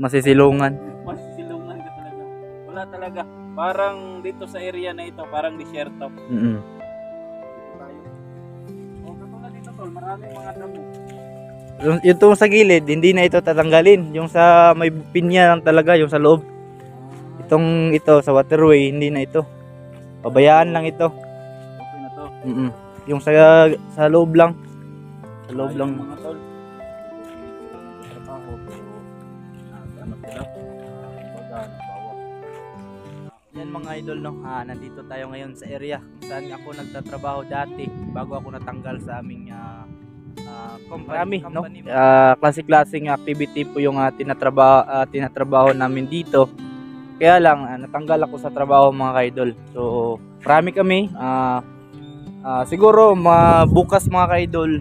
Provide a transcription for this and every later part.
Masisilungan. Masisilungan ka talaga. Wala talaga. Parang dito sa area na ito, parang disyerto. Mm. Dito tayo. O, katulad dito tol, maraming mga damo. Yung sa gilid, hindi na ito tatanggalin. Yung sa may pinya lang talaga, yung sa loob. Itong ito sa waterway, hindi na ito. Pabayaan lang ito. Okay na to. Yung sa loob lang. Sa loob lang. Mga tol. Trabaho pero ano sila? Baga nagbawa. Yan mga idol, no. Nandito tayo ngayon sa area kung saan ako nagtatrabaho dati bago ako natanggal sa aming company, no. Klase-klaseng activity po yung tinatrabaho namin dito. Kaya lang natanggal ako sa trabaho mga ka-idol. So marami kami. Siguro bukas mga ka-idol,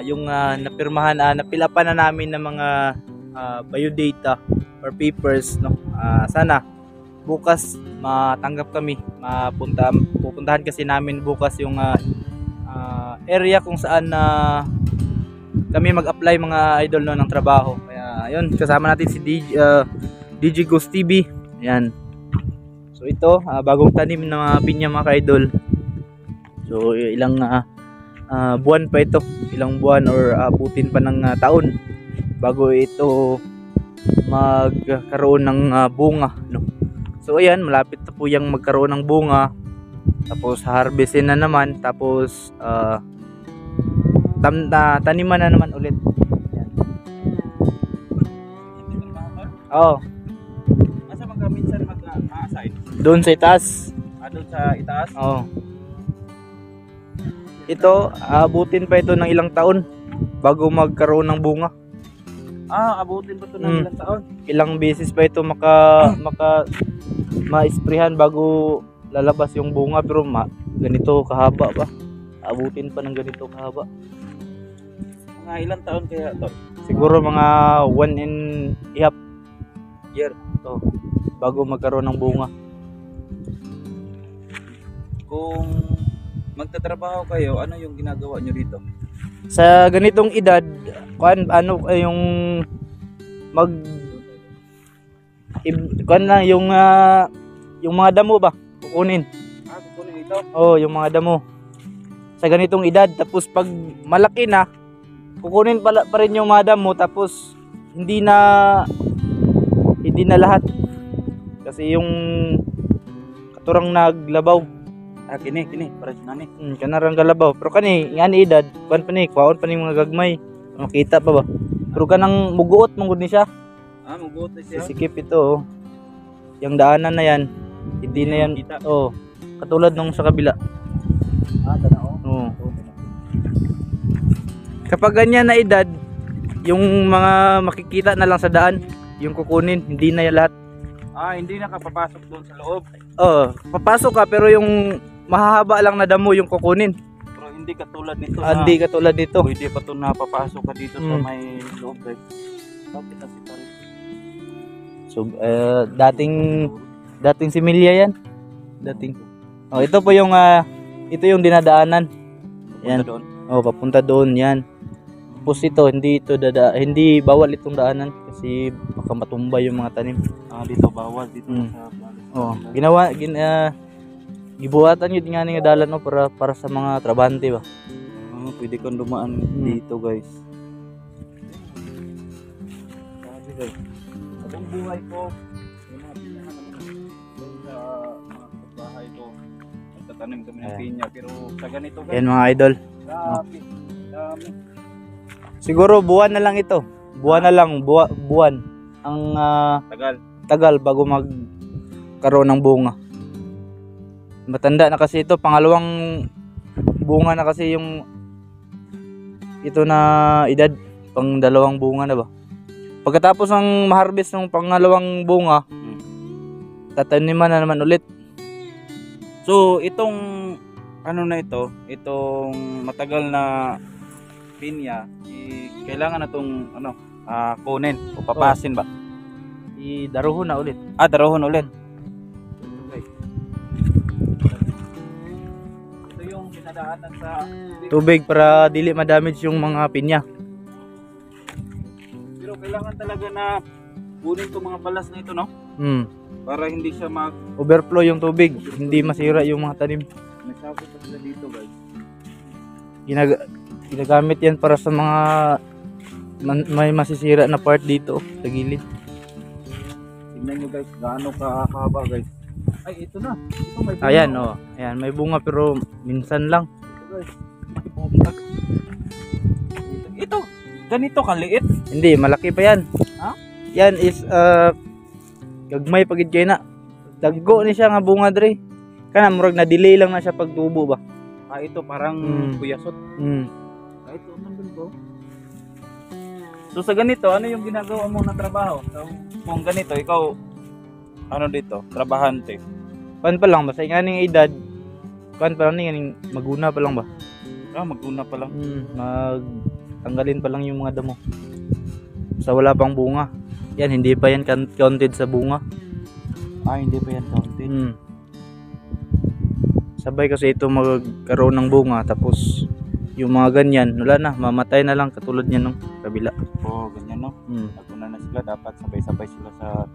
yung napirmahan, napilapan na namin ng mga biodata or papers, no. Sana bukas matanggap kami. Pupuntahan kasi namin bukas yung area kung saan kami mag-apply mga idol, no, ng trabaho. Kaya ayun, kasama natin si DJ Ghost TV. Ayan. So ito, bagong tanim ng pinya mga ka-idol. So ilang buwan pa ito, ilang buwan or abutin pa ng taon bago ito magkaroon ng bunga, no. So ayan, malapit na po yang magkaroon ng bunga. Tapos harvestin na naman, tapos taniman na naman ulit. Ayan. Oh. Asa minsan mag-assign? Doon sa itaas. Doon sa itaas? Oh. Ito, abutin pa ito ng ilang taon bago magkaroon ng bunga. Abutin pa ito ng ilang taon? Ilang beses pa ito ma-sprayhan bago lalabas yung bunga, pero ganito kahaba pa. Abutin pa ng ganito kahaba. Mga ilang taon kaya ito? Siguro mga 1.5 year to bago magkaroon ng bunga. Kung magtatrabaho kayo, ano yung ginagawa nyo dito? Sa ganitong edad, yung yung mga damo ba kukunin? Kukunin ito? Oh, yung mga damo sa ganitong edad. Tapos pag malaki na, kukunin pa rin yung mga damo. Tapos hindi na lahat kasi yung katurang naglabaw. Kini para sa nani. Kanarang galabaw. Pero kani ngani edad, kuan pa ni mga gagmay. Makita pa ba? Pero kanang muguot mong gud ni siya. Muguot na siya. Sisikip ito, oh. Yung daanan na yan, hindi na yan. Oh, katulad nung sa kabila. Tanao. Oh. Kapag ganyan na edad, yung mga makikita na lang sa daan, yung kukunin, hindi na yan lahat. Hindi na kapapasok doon sa loob. Papasok ka pero yung mahahaba lang na damo yung kukunin. Pero hindi katulad nito. Hindi katulad dito. Pwede pa ito napapasok ka dito sa may loob. Bakit kasi parang so dating similya yan. Ito po yung ito yung dinadaanan. Yan. doon. Papunta doon yan. Tapos ito, hindi bawal itong daanan kasi baka matumba yung mga tanim. Dito bawal dito sa gibuhatan yun nga nga dalan, no, para sa mga trabante ba. Pwede kang dumaan dito, guys. Sabi guys, ang buhay ko, yung mga pinya doon sa mga bahay ko, nagtatanim kami ng pinya, pero sa ganito guys, Yan mga idol. dami. Siguro buwan na lang ito. Buwan ang tagal bago magkaroon ng bunga. Matanda na kasi ito, pangalawang bunga na kasi yung ito na edad, pang dalawang bunga na ba. Pagkatapos ng ma-harvest ng pangalawang bunga, tataniman na naman ulit. So itong ano na itong matagal na pinya, kailangan na itong kunin o papasin ba? Daruhon na ulit. Daruhon ulit. Ito yung pinadaanan sa Tubig para dili ma-damage yung mga pinya. Pero kailangan talaga na kunin itong mga balas na ito, no? Mm. Para hindi siya Overflow yung tubig, hindi masira yung mga tanim. Nagsabot pa sila dito, guys. Ginagamit yan para sa mga may masisira na part dito sa gilid. Tingnan nyo, guys, gaano kahaba, guys. Ay, ito na. Ito may bunga. Ayan, oh. Ayan, may bunga pero minsan lang. Ito, guys. May bunga. Ito, ganito kaliit. Hindi, malaki pa yan. Ha? Yan is gagmay pagid kay na. Daggo ni siya nga bunga dre. Kana murag na delay lang na siya pagtubo ba. Ah, ito parang kuyasot. Mm. Ah, ito nandun ko. So sa ganito, ano yung ginagawa mo na trabaho? So, kung ganito, ikaw ano dito, trabahante. Kan pa lang ba sa nganing edad? Kan pa lang ni maguna pa lang ba? Ah, maguna pa lang. Tanggalin pa lang yung mga damo. Sa wala pang bunga. Yan, hindi pa yan counted sa bunga. Ah, hindi pa yan counted. Sabay kasi ito magkaroon ng bunga. Tapos, yung mga ganyan, wala na, mamatay na lang katulad niya nung kabila. Oo, ganyan no. Naguna na sila, dapat sabay-sabay sila sa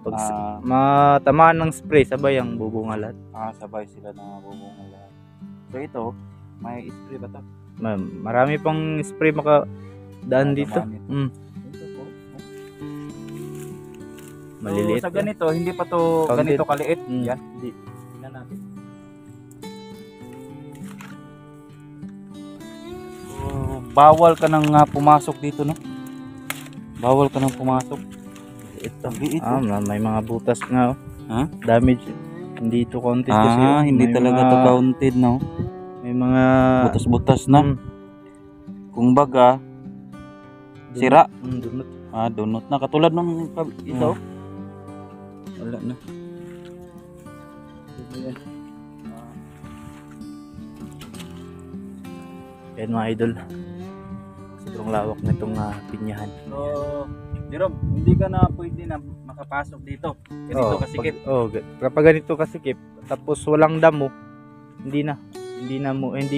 Pag matamaan ng spray, sabay ang bubunga lahat. sabay sila na bubunga lahat. So ito, may spray ba ito? Marami pang spray makadaan dito. Ito po. Maliliit. So, sa ganito, hindi pa to Counted. ganito kaliit. Yan. Hindi. Tingnan natin. So, bawal ka nang pumasok dito, no? Bawal ka nang pumasok. Ito. Liit, May mga butas nga. Ha? Damage. Hindi ito counted kasi. Hindi may talaga mga, to counted, no? May mga Butas-butas na. Kung baga, sira. Dunot. Donut na. Katulad nung ito. Wala na. Yan mga idol. Sobrang lawak nitong pinyahan. So, Jerome, hindi ka na pwede na makapasok dito. Ganito kasikip. Kapag ganito kasikip, tapos walang damo, hindi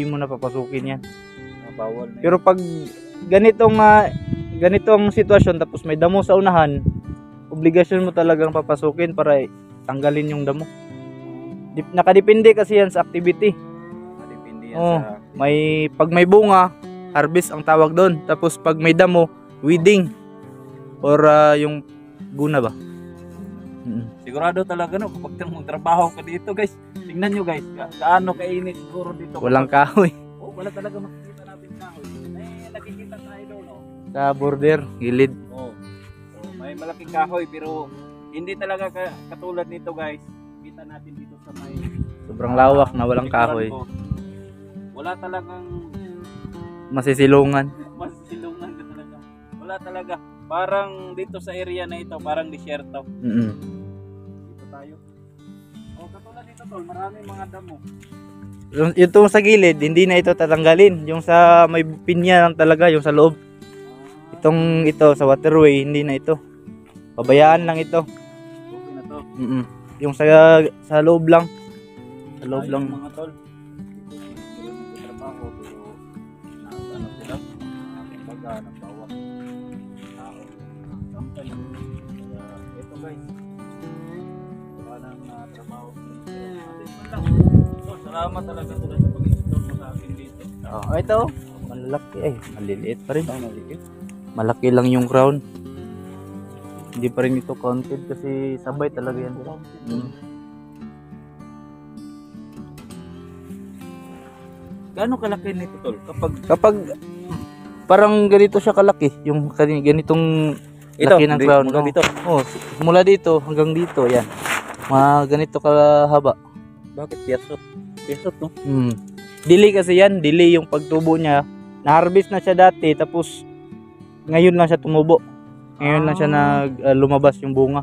mo na papasukin yan. Bawal na. Pero pag ganitong sitwasyon tapos may damo sa unahan, obligasyon mo talagang papasukin para tanggalin yung damo. Nakadepende kasi yan sa activity. Depende yan sa... Pag may bunga, harvest ang tawag doon. Tapos pag may damo, weeding. Or yung guna ba? Sigurado talaga no, kapag trabaho ka dito guys. Tingnan nyo guys, kaano kainit siguro dito. Walang kahoy. Wala talaga makikita natin kahoy. Nakikita tayo doon, no? Sa border, gilid. So, may malaking kahoy pero hindi talaga katulad nito guys. Kita natin dito sa may Sobrang lawak na walang kahoy. Wala talagang Masisilungan. masisilungan ka talaga. Wala talaga. Parang dito sa area na ito, parang disyerto. Dito tayo. Katulad dito tol, maraming mga damo. Yung sa gilid, hindi na ito tatanggalin. Yung sa may pinya lang talaga, yung sa loob. Ito sa waterway, hindi na ito. Pabayaan lang ito. Okay na to. Yung sa loob lang. Sa loob lang. Mga tol. Trabaho pero ano sila? Kumbaga nagbawas tao. Company. Ito guys. Wala nang trabaho. So, salamat talaga sa pag-install mo sa akin dito. Ito. Malaki. Maliliit pa rin. Maliit. Malaki lang yung crown. Hindi pa rin ito counted kasi sabay talaga yan. Gaano kalaki nito tol? Kapag parang ganito siya kalaki, yung ganitong laki ng crown. Mula dito. Mula dito hanggang dito, yan. Mga ganito kahaba. Bakit piyasot? Piyasot no? Delay kasi yan, delay yung pagtubo niya. Na-harvest na siya dati, tapos ngayon lang siya tumubo. Ngayon lang siya lumabas yung bunga.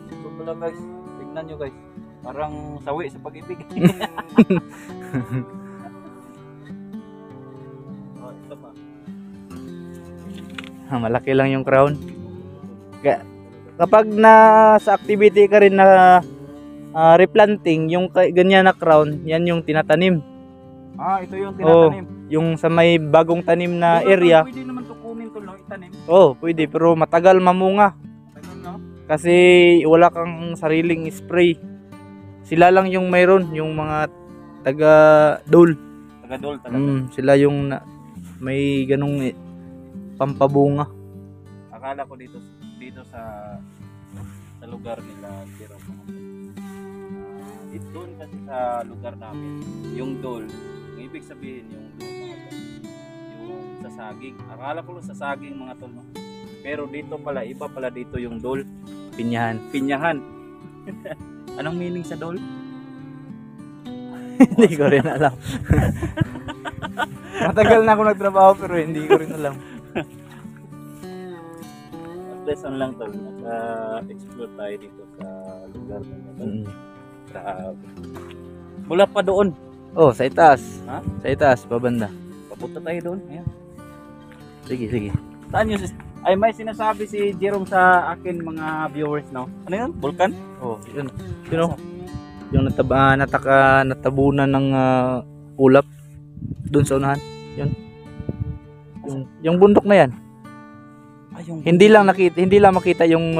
Ito pala guys, tignan nyo guys. Parang sawi sa pag-ibig. Ito pa. Malaki lang yung crown. Kapag sa activity ka rin na replanting, yung ganyan na crown, yan yung tinatanim. Ito yung tinatanim. yung sa may bagong tanim na Wala, area. Pwede naman to kunin tol, no? Itanim. Oh, pwede pero matagal mamunga Tagal, no? kasi wala kang sariling spray. Sila lang yung mayroon, yung mga taga dole. Tagadol talaga. Sila yung may ganung pampabunga. Akala ko dito sa lugar nila pero doon kasi sa lugar namin yung dol, ang ibig sabihin yung dol mga tol, yung sa saging. Akala ko sa saging mga tol, no? Pero dito pala, iba pala dito yung dol, Pinyahan. pinyahan. Anong meaning sa dol? Hindi ko rin alam. Matagal na ako nagtrabaho pero hindi ko rin alam. Lesson lang tol, naka-explore tayo dito sa lugar nila tol. Grabe. Mula pa doon. Oh, sa itaas. Ha? Sa itaas, babanda. Papunta tayo doon. Ayan. Sige, sige. Saan yun? Ay, may sinasabi si Jerome sa akin mga viewers, no? Ano yun? Vulcan? Oh, yun. Yun oh. Yung natabunan ng ulap doon sa unahan. Yun. Yung bundok na yan. Ay, yung Hindi lang makita yung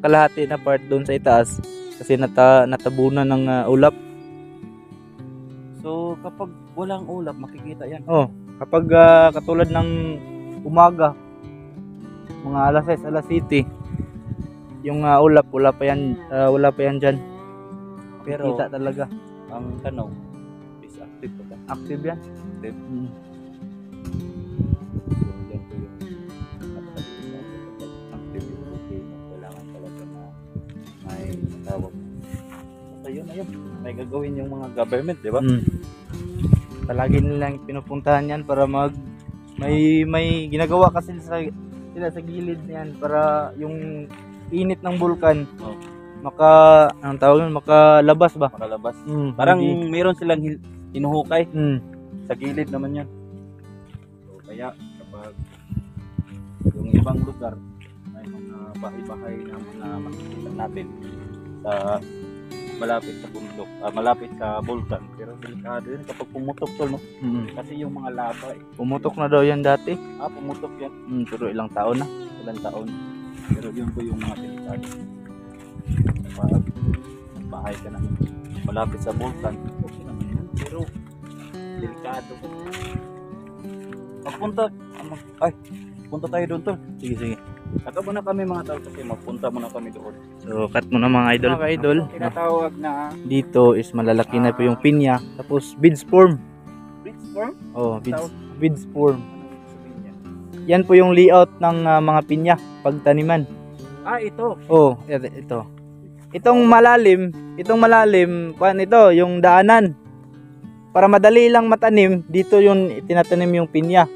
kalahati na part doon sa itaas kasi natabunan ng ulap. So, kapag walang ulap, makikita yan. Oh, kapag katulad ng umaga, mga alas 6, alas 7, yung ulap, wala pa yan dyan. Pero, Kita talaga. ang tanong, is active pa ba? Active yan. Active. So, yan po yung active yung volcano. Kailangan talaga na may tawag. Basta yun na yun. May gagawin yung mga government, di ba? Palagi nilang pinupuntahan yan para may ginagawa kasi sila sa gilid niyan para yung init ng bulkan Oh. anong tawag yun, makalabas ba? Makalabas. Parang meron silang hinuhukay. Mm. Sa gilid naman yan. So, kaya kapag yung ibang lugar may mga bahay-bahay na mga makikita natin sa malapit sa bundok, malapit sa bulkan, pero delikado yun kapag pumutok tol, no? Kasi yung mga lava Pumutok na daw yan dati. pumutok yan Pero ilang taon na. ilang taon, pero yun po yung mga delikado kapag bahay ka na malapit sa bulkan, okay naman yun, pero delikado. Punta tayo doon tol. Sige, sige. Saka muna kami mga tao kasi magpunta muna kami doon. So, cut mo na mga idol. Mga idol, Tinatawag na dito is malalaki na po yung pinya. Tapos, beads form. bridge form. Oh, beads form. Yan po yung layout ng mga pinya pagtaniman. Ito. Oh, ito. Itong malalim, ito, yung daanan. Para madali lang matanim, dito yung tinatanim yung pinya.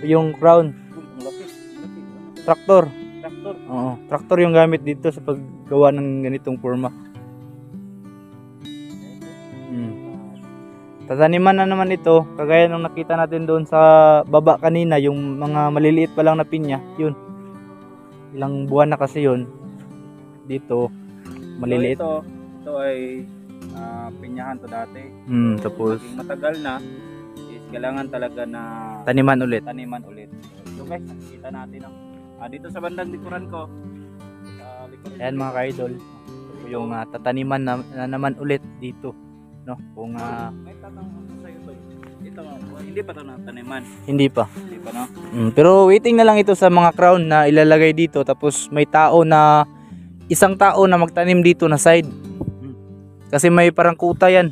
Yung crown. Traktor. Oo, traktor yung gamit dito sa paggawa ng ganitong forma. Tataniman na naman ito, kagaya nung nakita natin doon sa baba kanina, yung mga maliliit pa lang na pinya, yun. Ilang buwan na kasi yun. Dito, maliliit. So ito ay pinyahan to dati. Tapos Maging matagal na is kailangan talaga na taniman ulit. So guys, nakikita natin dito sa bandang likuran ko. Ayan mga ka-idol, yung tataniman na naman ulit dito, no? Kung may tatanong ko sa iyo to. Ito hindi pa to nataniman. hindi pa. Hindi pa no. Pero waiting na lang ito sa mga crown na ilalagay dito, tapos may isang tao na magtanim dito na side. Kasi may parang kuta yan.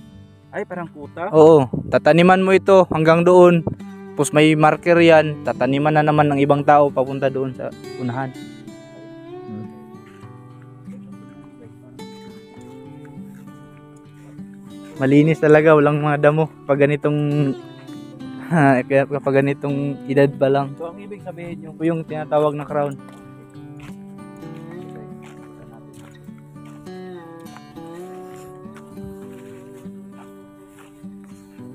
Ay, parang kuta? Oo, tataniman mo ito hanggang doon. Tapos may marker yan, tataniman na naman ng ibang tao papunta doon sa unahan. Malinis talaga, walang mga damo pag ganitong kapag ganitong edad pa lang. So ang ibig sabihin Yung tinatawag na crown.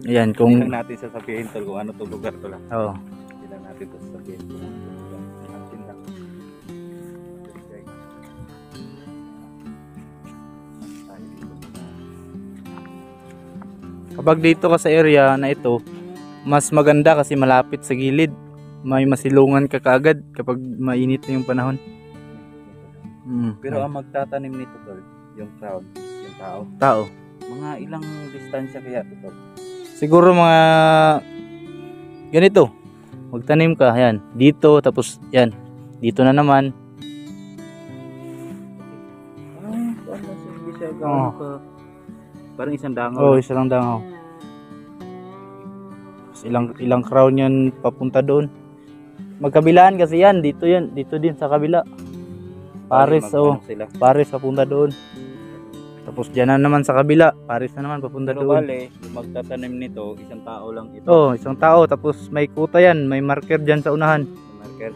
Ayan, kung hindi lang natin sasabihin tol kung ano to lugar to lang. Oo. Hindi lang natin to sasabihin kung ano to lugar. Natin lang. Kapag dito ka sa area na ito, mas maganda kasi malapit sa gilid. May masilungan ka kaagad kapag mainit na yung panahon. Pero ang magtatanim nito tol, yung crown, yung tao. Tao. Mga ilang distansya kaya ito tol? Siguro mga ganito. Magtanim ka, yan. Dito, tapos yan. Dito na naman. Hindi siya Oo. gano'n ka. Parang isang dangaw. Oh, isa lang dangaw. Tapos ilang crown yan papunta doon. Magkabilaan kasi yan. Dito yan. Dito din sa kabila. Pares, oh. Sila. Pares papunta doon. Tapos dyan na naman sa kabila. Pares na naman papunta Pero doon. bale, yung magtatanim nito, isang tao lang ito. Oh, isang tao. Tapos may kuta yan. May marker dyan sa unahan. Yung marker.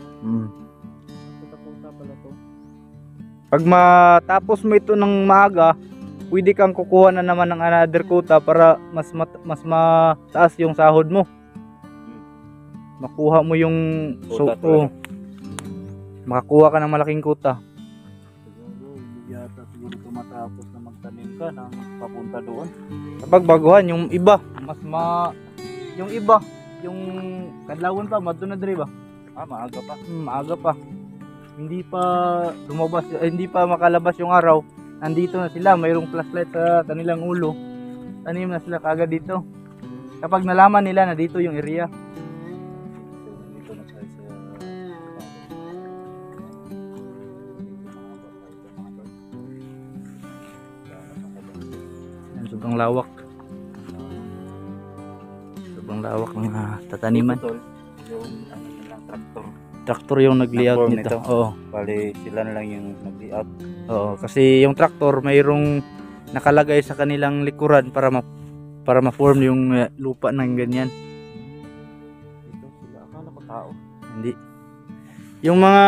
Puta pala to. Pag matapos mo ito ng maaga, pwede kang kukuha na naman ng another kuta para mas mataas yung sahod mo. Makuha mo yung Kuta oh, talaga. makakuha ka ng malaking kuta. Siguro, hindi yata siguro tumatapos na magtanim ka nang papunta doon. Kapag baguhan yung iba, yung iba, yung kadlawon pa, madto na diri ba? Maaga pa. Maaga pa. Hindi pa lumabas, hindi pa makalabas yung araw. Nandito na sila, mayroong flashlight sa kanilang ulo. Tanim na sila kagad dito. Kapag nalaman nila na dito yung area. Dito na siya sa Yan, sobrang lawak. Sobrang lawak ng tataniman. Tol, yung ano nilang traktor. Traktor yung nag-layout Nag-form nito. nito. Oo. Bali, sila na lang yung nag-layout. Oo, kasi yung traktor mayroong nakalagay sa kanilang likuran para ma-form yung lupa ng ganyan. Dito sila, akala ko tao. Hindi. Yung mga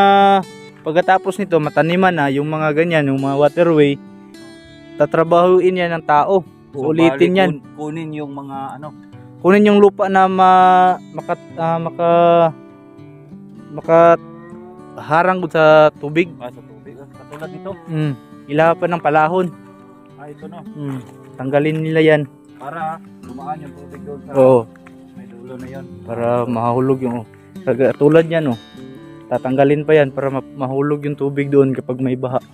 pagkatapos nito mataniman na yung mga ganyan, yung mga waterway, tatrabahuin yan ng tao. Uulitin yan. Kunin yung mga ano. Kunin yung lupa na makaharang sa tubig. Sa tubig. Katulad nito. Ilapan ng palahon. Ito no. Tanggalin nila yan. Para dumaan yung tubig doon sa Oo. may dulo na yun. Para mahulog yung tulad yan, oh. Tatanggalin pa yan para mahulog yung tubig doon kapag may baha. So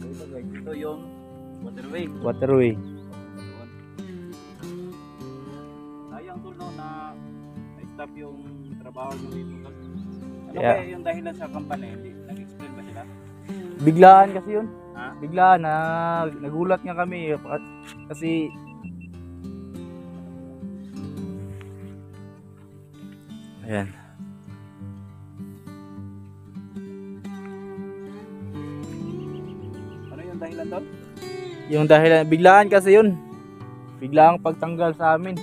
ito guys, ito yung waterway. Waterway. Sayang tol no na na-stop yung trabaho nyo dito. Ano Yeah. kaya yung dahilan sa company? Nag-explain ba sila? Biglaan kasi yun. Ha? Biglaan na nagulat nga kami kasi ayan. Ano yung dahilan doon? Yung dahilan biglaan kasi yun. Biglaang pagtanggal sa amin.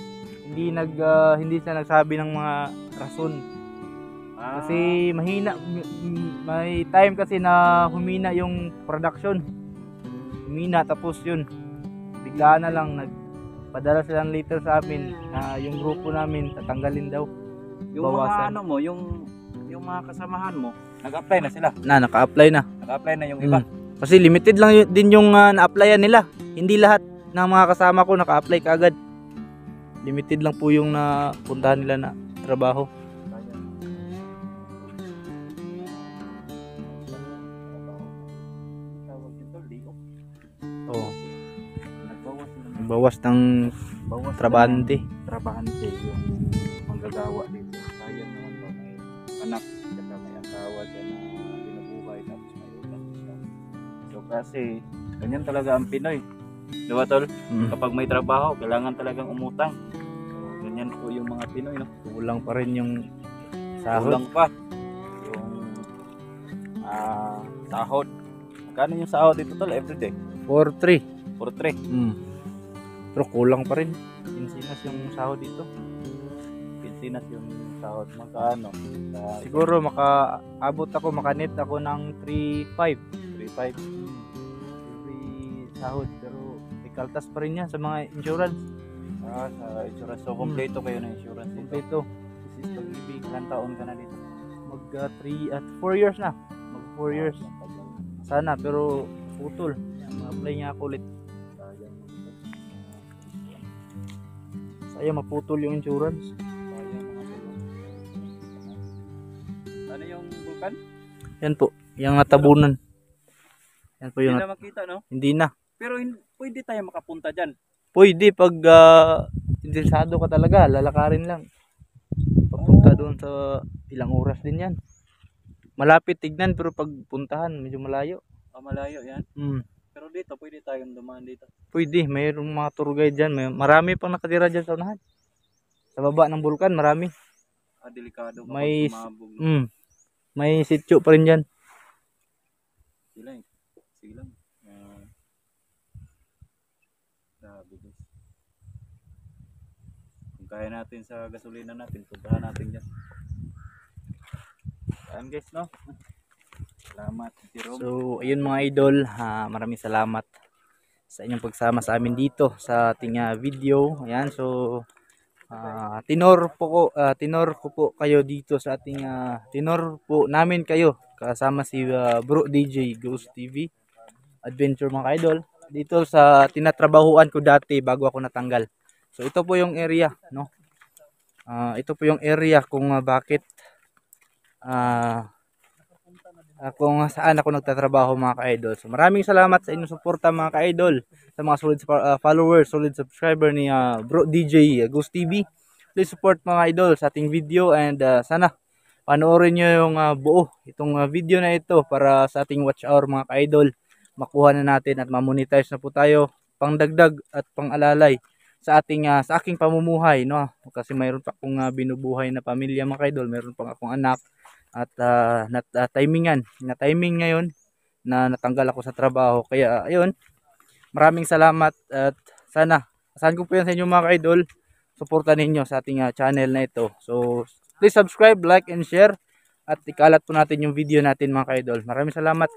Hindi siya nagsabi ng mga rason. Kasi mahina, may time kasi na humina yung production. Humina tapos yun. Biglaan na lang nagpadala silang later sa amin na yung grupo namin tatanggalin daw. yung mga bawasan. ano mo, yung mga kasamahan mo, nag-apply na sila. Naka-apply na. Nag-apply na yung iba. Kasi limited lang din yung na-applyan nila. Hindi lahat ng mga kasama ko naka-apply kaagad. Limited lang po yung napuntahan nila na trabaho. Oo. Bawas ng trabahante. Trabahante yung manggagawa dito. Sayang naman ba may anak, saka may asawa siya na binubuhay tapos may utang siya. So kasi ganyan talaga ang Pinoy. Diba tol? Kapag may trabaho, kailangan talagang umutang. So ganyan po yung mga Pinoy, no? Kulang pa rin yung sahod. Kulang pa yung sahod. Magkano yung sahod dito tol everyday? 4-3. 4-3. Pero kulang pa rin. Pinsinas yung sahod dito. Pinsinas yung sahod. Magkano? Siguro makanet ako ng 3-5. 3-5. Every sahod. Pero may kaltas pa rin yan sa mga insurance. Sa insurance. So kompleto kayo ng insurance dito. Kompleto. This is pag-ibig. Ilang taon ka na dito? Mag 3 at 4 years na. Mag 4 years. Sana pero putol. Ma-apply nga ako ulit. Sayang maputol yung insurance. Sayang vulkan? Yan po, yung natabunan. Yan po Hindi yung na makita, no? hindi na. Pero pwede tayo makapunta dyan. Pwede pag interesado ka talaga, lalakarin lang. Papunta doon sa ilang oras din yan. Malapit tignan pero pag puntahan medyo malayo. Malayo yan. Pero dito, pwede tayong dumaan dito. Pwede, mayroong mga tour guide dyan. Marami pang nakatira dyan sa unahan. Sa baba ng bulkan, marami. Delikado kapag May sumabog. may sityo pa rin dyan. Sige lang. Grabe guys. Kung kaya natin sa gasolina natin, puntahan natin dyan. Ayan guys, no? Salamat, Jerome. So, ayun mga idol, maraming salamat sa inyong pagsama sa amin dito sa ating video. Ayan, so tinor ko po kayo dito sa ating tinor po namin kayo kasama si Bro DJ Ghost TV Adventure mga idol dito sa tinatrabahuan ko dati bago ako natanggal. So ito po yung area, no? Ito po yung area kung bakit kung saan ako nagtatrabaho mga ka-idol. So maraming salamat sa inyong suporta mga ka-idol, sa mga solid followers, solid subscriber ni Bro DJ Ghost TV. Please support mga idol sa ating video and sana panoorin nyo yung buo itong video na ito para sa ating watch hour mga ka-idol. Makuha na natin at ma-monetize na po tayo pangdagdag at pangalalay sa aking pamumuhay, no? Kasi mayroon pa akong binubuhay na pamilya mga ka-idol, mayroon pa akong anak. At timing ngayon na natanggal ako sa trabaho. Kaya ayun, maraming salamat at sana asahan ko po yan sa inyo mga ka-idol. Suportahan ninyo sa ating channel na ito. So please subscribe, like and share at ikalat po natin yung video natin mga ka-idol. Maraming salamat.